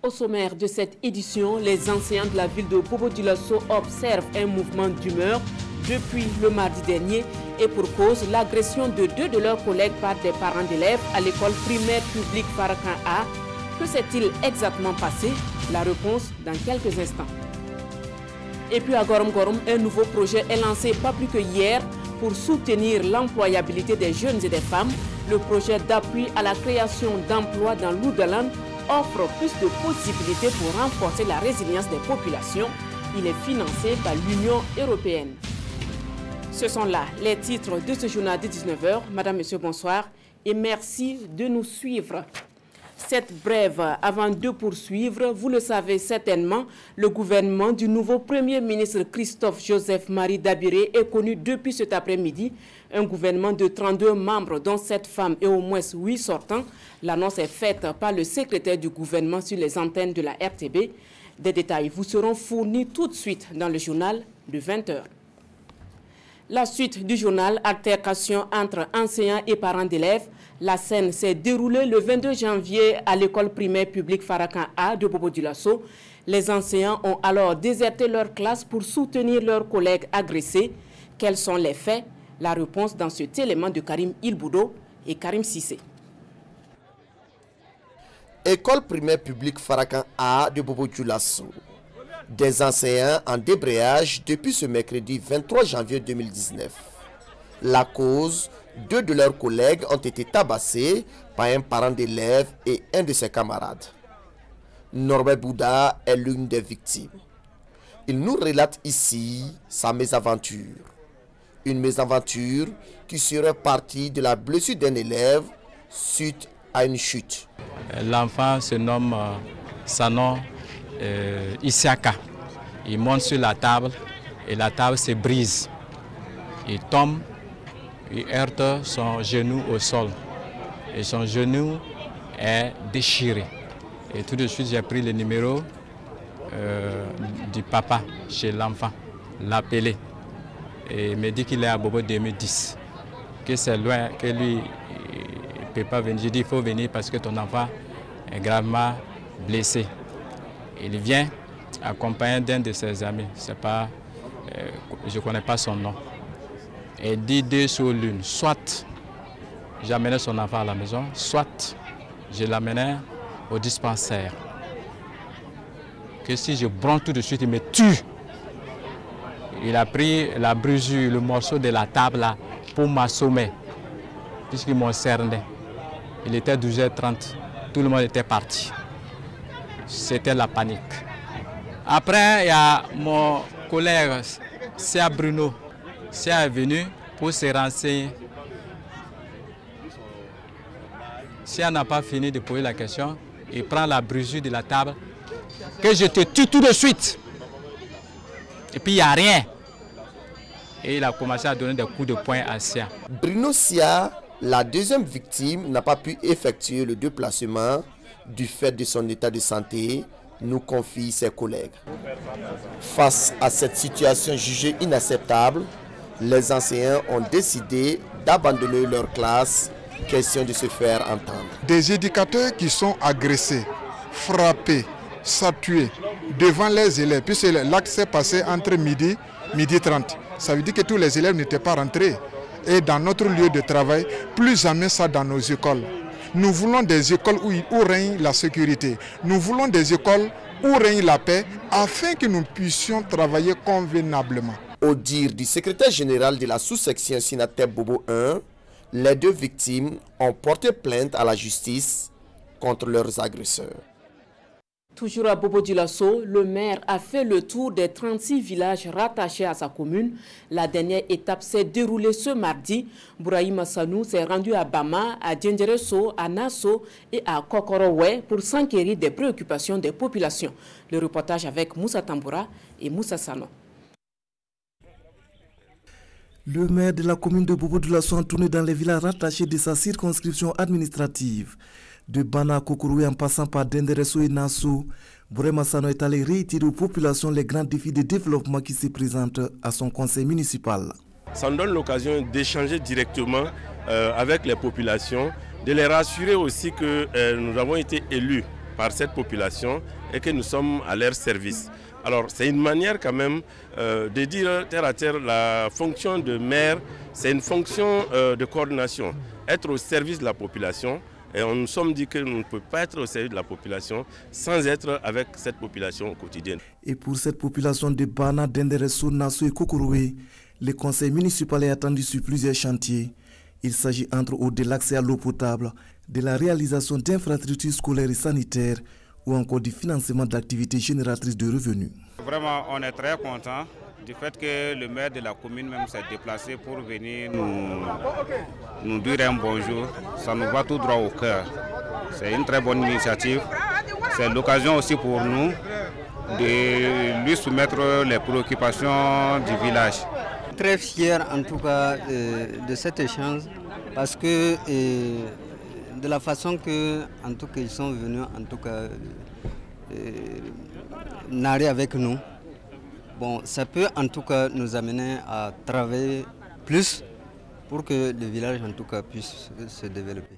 Au sommaire de cette édition, les enseignants de la ville de Bobo-Dioulasso observent un mouvement d'humeur depuis le mardi dernier et pour cause l'agression de 2 de leurs collègues par des parents d'élèves à l'école primaire publique Farakan A. Que s'est-il exactement passé? La réponse dans quelques instants. Et puis à Gorom Gorom, un nouveau projet est lancé pas plus que hier pour soutenir l'employabilité des jeunes et des femmes. Le projet d'appui à la création d'emplois dans l'Oudaland offre plus de possibilités pour renforcer la résilience des populations. Il est financé par l'Union européenne. Ce sont là les titres de ce journal de 19h. Madame, Monsieur, bonsoir et merci de nous suivre. Cette brève, avant de poursuivre, vous le savez certainement, le gouvernement du nouveau Premier ministre Christophe Joseph Marie Dabiré est connu depuis cet après-midi. Un gouvernement de 32 membres, dont 7 femmes et au moins 8 sortants. L'annonce est faite par le secrétaire du gouvernement sur les antennes de la RTB. Des détails vous seront fournis tout de suite dans le journal de 20h. La suite du journal, altercation entre enseignants et parents d'élèves. La scène s'est déroulée le 22 janvier à l'école primaire publique Farakan A de Bobo-Dioulasso. Les enseignants ont alors déserté leur classe pour soutenir leurs collègues agressés. Quels sont les faits? La réponse dans cet élément de Karim Ilboudo et Karim Sissé. École primaire publique Farakan A de Bobo-Dioulasso. Des enseignants en débrayage depuis ce mercredi 23 janvier 2019. La cause, 2 de leurs collègues ont été tabassés par un parent d'élève et un de ses camarades. Norbert Bouda est l'une des victimes. Il nous relate ici sa mésaventure. Une mésaventure qui serait partie de la blessure d'un élève suite à une chute. L'enfant se nomme Sanon Isiaka. Il monte sur la table et la table se brise. Il tombe, il heurte son genou au sol et son genou est déchiré. Et tout de suite, j'ai pris le numéro du papa chez l'enfant, l'appelé. Et il me dit qu'il est à Bobo 2010, que c'est loin, que lui ne peut pas venir. J'ai dit il faut venir parce que ton enfant est gravement blessé. Il vient accompagné d'un de ses amis, je ne connais pas son nom. Et dit 2 sur l'une, soit j'amenais son enfant à la maison, soit je l'amenais au dispensaire. Que si je bronche tout de suite, il me tue. Il a pris la brisure, le morceau de la table là, pour m'assommer, puisqu'ils m'ont cerné. Il était 12h30, tout le monde était parti. C'était la panique. Après, il y a mon collègue, Sia Bruno. Sia est venu pour se renseigner. Sia n'a pas fini de poser la question. Il prend la brisure de la table. Que je te tue tout de suite. Et puis il n'y a rien. Et il a commencé à donner des coups de poing à Sia. Bruno Sia, la deuxième victime, n'a pas pu effectuer le déplacement du fait de son état de santé, nous confient ses collègues. Face à cette situation jugée inacceptable, les enseignants ont décidé d'abandonner leur classe, question de se faire entendre. Des éducateurs qui sont agressés, frappés, salués devant les élèves, puisque l'acte s'est passé entre midi 30. Ça veut dire que tous les élèves n'étaient pas rentrés. Et dans notre lieu de travail, plus jamais ça dans nos écoles. Nous voulons des écoles où règne la sécurité. Nous voulons des écoles où règne la paix afin que nous puissions travailler convenablement. Au dire du secrétaire général de la sous-section Sinaté Bobo 1, les 2 victimes ont porté plainte à la justice contre leurs agresseurs. Toujours à Bobo-Dioulasso, le maire a fait le tour des 36 villages rattachés à sa commune. La dernière étape s'est déroulée ce mardi. Bouraïma Sanou s'est rendu à Bama, à Djendereso, à Nasso et à Kokorowe pour s'enquérir des préoccupations des populations. Le reportage avec Moussa Tamboura et Moussa Sano. Le maire de la commune de Bobo-Dioulasso a tourné dans les villages rattachés de sa circonscription administrative. De Bana à Kokorowe en passant par Dendereso et Nassau, Bouraïma Sano est allé réitérer aux populations les grands défis de développement qui se présentent à son conseil municipal. Ça nous donne l'occasion d'échanger directement avec les populations, de les rassurer aussi que nous avons été élus par cette population et que nous sommes à leur service. Alors c'est une manière quand même de dire terre à terre, la fonction de maire, c'est une fonction de coordination, être au service de la population. Et on nous sommes dit que nous ne pouvons pas être au service de la population sans être avec cette population au quotidien. Et pour cette population de Bana, Denderesso, Nassau et Kokuroué, le conseil municipal est attendu sur plusieurs chantiers. Il s'agit entre autres de l'accès à l'eau potable, de la réalisation d'infrastructures scolaires et sanitaires ou encore du financement d'activités génératrices de revenus. Vraiment, on est très content du fait que le maire de la commune même s'est déplacé pour venir nous dire un bonjour. Ça nous va tout droit au cœur. C'est une très bonne initiative. C'est l'occasion aussi pour nous de lui soumettre les préoccupations du village. Très fier en tout cas de cet échange parce que de la façon que en tout cas ils sont venus en tout cas narrer avec nous. Bon, ça peut en tout cas nous amener à travailler plus pour que le village en tout cas puisse se développer.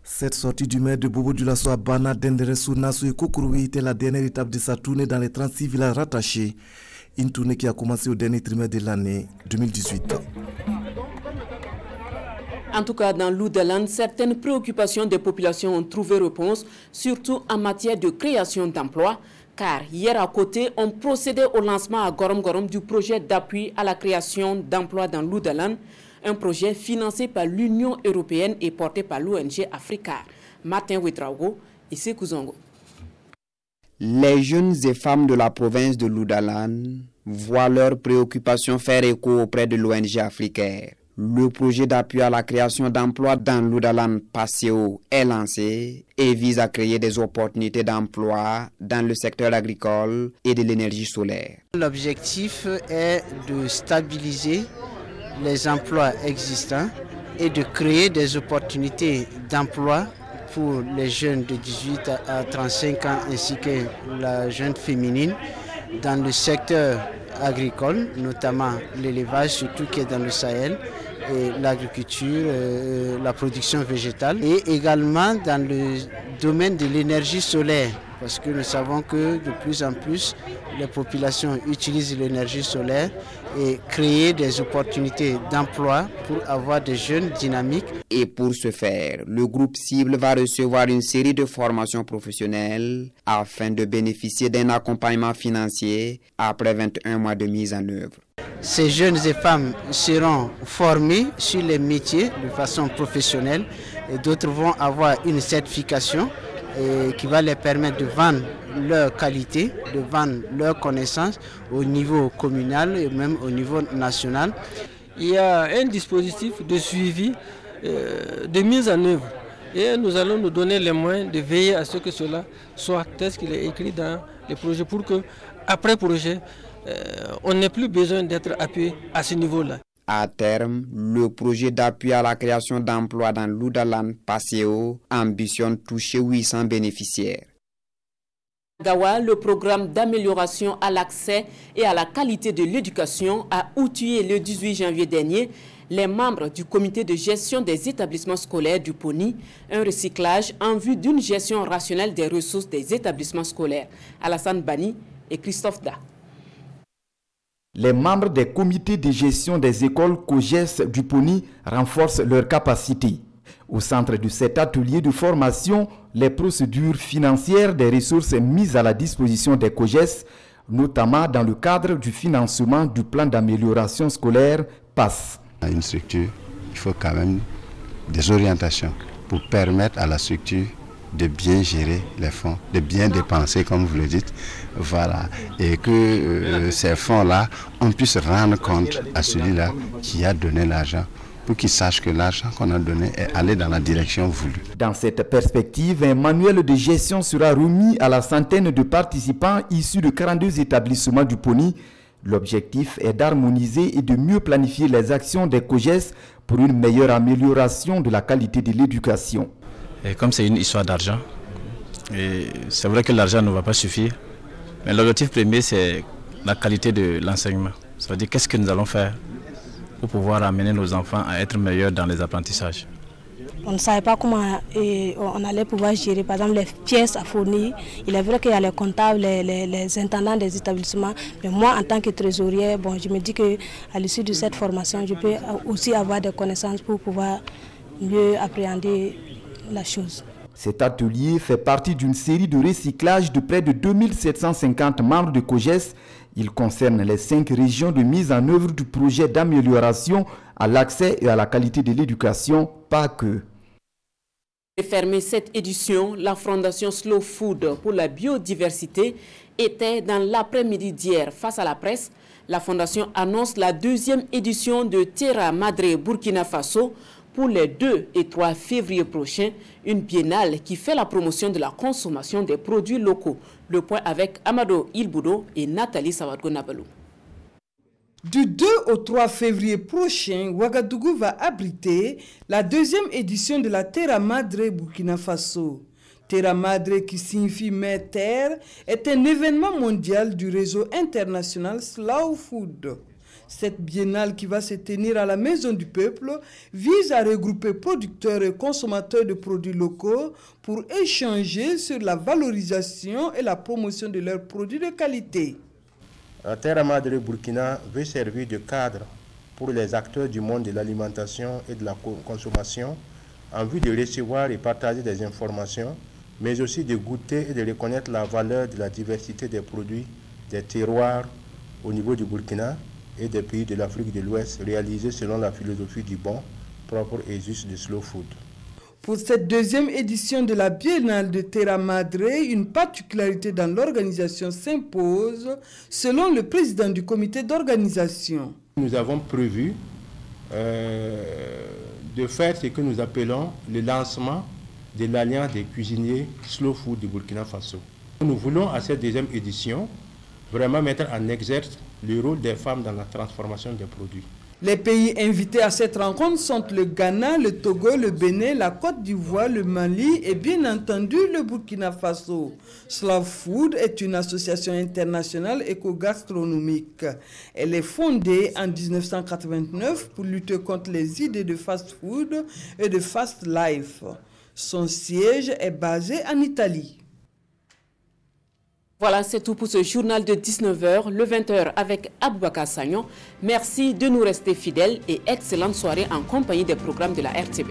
Cette sortie du maire de Bobo-Dioulasso à Bana, Denderesso, Nassau et Kokuroué était la dernière étape de sa tournée dans les 36 villages rattachés. Une tournée qui a commencé au dernier trimestre de l'année 2018. En tout cas, dans l'Oudalan, certaines préoccupations des populations ont trouvé réponse, surtout en matière de création d'emplois. Car hier à côté, on procédait au lancement à Gorom Gorom du projet d'appui à la création d'emplois dans l'Oudalan, un projet financé par l'Union européenne et porté par l'ONG Africa. Martin Ouedraogo et Sekou Zongo. Les jeunes et femmes de la province de l'Oudalan voient leurs préoccupations faire écho auprès de l'ONG Africaine. Le projet d'appui à la création d'emplois dans l'Oudalan Passeo est lancé et vise à créer des opportunités d'emploi dans le secteur agricole et de l'énergie solaire. L'objectif est de stabiliser les emplois existants et de créer des opportunités d'emploi pour les jeunes de 18 à 35 ans ainsi que la jeune féminine dans le secteur agricole, notamment l'élevage, surtout qui est dans le Sahel, et l'agriculture, la production végétale, et également dans le domaine de l'énergie solaire, parce que nous savons que de plus en plus les populations utilisent l'énergie solaire et créer des opportunités d'emploi pour avoir des jeunes dynamiques. Et pour ce faire, le groupe cible va recevoir une série de formations professionnelles afin de bénéficier d'un accompagnement financier après 21 mois de mise en œuvre. Ces jeunes et femmes seront formés sur les métiers de façon professionnelle et d'autres vont avoir une certification qui va les permettre de vendre leur qualité, de vendre leurs connaissances au niveau communal et même au niveau national. Il y a un dispositif de suivi, de mise en œuvre. Et nous allons nous donner les moyens de veiller à ce que cela soit tel qu'il est écrit dans les projets pour que, après projet, on n'ait plus besoin d'être appuyé à ce niveau-là. À terme, le projet d'appui à la création d'emplois dans l'Oudalan Passeo ambitionne toucher 800 bénéficiaires. Gawa, le programme d'amélioration à l'accès et à la qualité de l'éducation a outillé le 18 janvier dernier les membres du comité de gestion des établissements scolaires du PONI, un recyclage en vue d'une gestion rationnelle des ressources des établissements scolaires. Alassane Bani et Christophe Da. Les membres des comités de gestion des écoles COGES du PONI renforcent leurs capacités. Au centre de cet atelier de formation, les procédures financières des ressources mises à la disposition des COGES, notamment dans le cadre du financement du plan d'amélioration scolaire, passent. Une structure, il faut quand même des orientations pour permettre à la structure de bien gérer les fonds, de bien dépenser comme vous le dites, voilà, et que ces fonds-là, on puisse rendre compte à celui-là qui a donné l'argent, pour qu'il sache que l'argent qu'on a donné est allé dans la direction voulue. Dans cette perspective, un manuel de gestion sera remis à la centaine de participants issus de 42 établissements du PONI. L'objectif est d'harmoniser et de mieux planifier les actions des COGES pour une meilleure amélioration de la qualité de l'éducation. Et comme c'est une histoire d'argent, c'est vrai que l'argent ne va pas suffire, mais l'objectif premier c'est la qualité de l'enseignement. Ça veut dire qu'est-ce que nous allons faire pour pouvoir amener nos enfants à être meilleurs dans les apprentissages. On ne savait pas comment on allait pouvoir gérer, par exemple, les pièces à fournir. Il est vrai qu'il y a les comptables, les intendants des établissements. Mais moi, en tant que trésorier, bon, je me dis qu'à l'issue de cette formation, je peux aussi avoir des connaissances pour pouvoir mieux appréhender la chose. Cet atelier fait partie d'une série de recyclage de près de 2750 membres de COGES. Il concerne les 5 régions de mise en œuvre du projet d'amélioration à l'accès et à la qualité de l'éducation, pas que. Pour fermer cette édition, la Fondation Slow Food pour la biodiversité était dans l'après-midi d'hier. Face à la presse, la Fondation annonce la 2e édition de Terra Madre Burkina Faso pour les 2 et 3 février prochains, une biennale qui fait la promotion de la consommation des produits locaux. Le point avec Amado Ilboudo et Nathalie Sawadgo-Nabalou. Du 2 au 3 février prochain, Ouagadougou va abriter la 2e édition de la Terra Madre Burkina Faso. Terra Madre, qui signifie Mère Terre, est un événement mondial du réseau international Slow Food. Cette biennale qui va se tenir à la Maison du Peuple vise à regrouper producteurs et consommateurs de produits locaux pour échanger sur la valorisation et la promotion de leurs produits de qualité. La Terra Madre Burkina veut servir de cadre pour les acteurs du monde de l'alimentation et de la consommation en vue de recevoir et partager des informations, mais aussi de goûter et de reconnaître la valeur de la diversité des produits, des terroirs au niveau du Burkina et des pays de l'Afrique de l'Ouest, réalisés selon la philosophie du bon, propre et juste de Slow Food. Pour cette 2e édition de la Biennale de Terra Madre, une particularité dans l'organisation s'impose, selon le président du comité d'organisation. Nous avons prévu de faire ce que nous appelons le lancement de l'Alliance des cuisiniers Slow Food du Burkina Faso. Nous voulons à cette 2e édition vraiment mettre en exergue le rôle des femmes dans la transformation des produits. Les pays invités à cette rencontre sont le Ghana, le Togo, le Bénin, la Côte d'Ivoire, le Mali et bien entendu le Burkina Faso. Slow Food est une association internationale éco-gastronomique. Elle est fondée en 1989 pour lutter contre les idées de fast-food et de fast life. Son siège est basé en Italie. Voilà, c'est tout pour ce journal de 19h, le 20h avec Aboubakar Sagnon. Merci de nous rester fidèles et excellente soirée en compagnie des programmes de la RTB.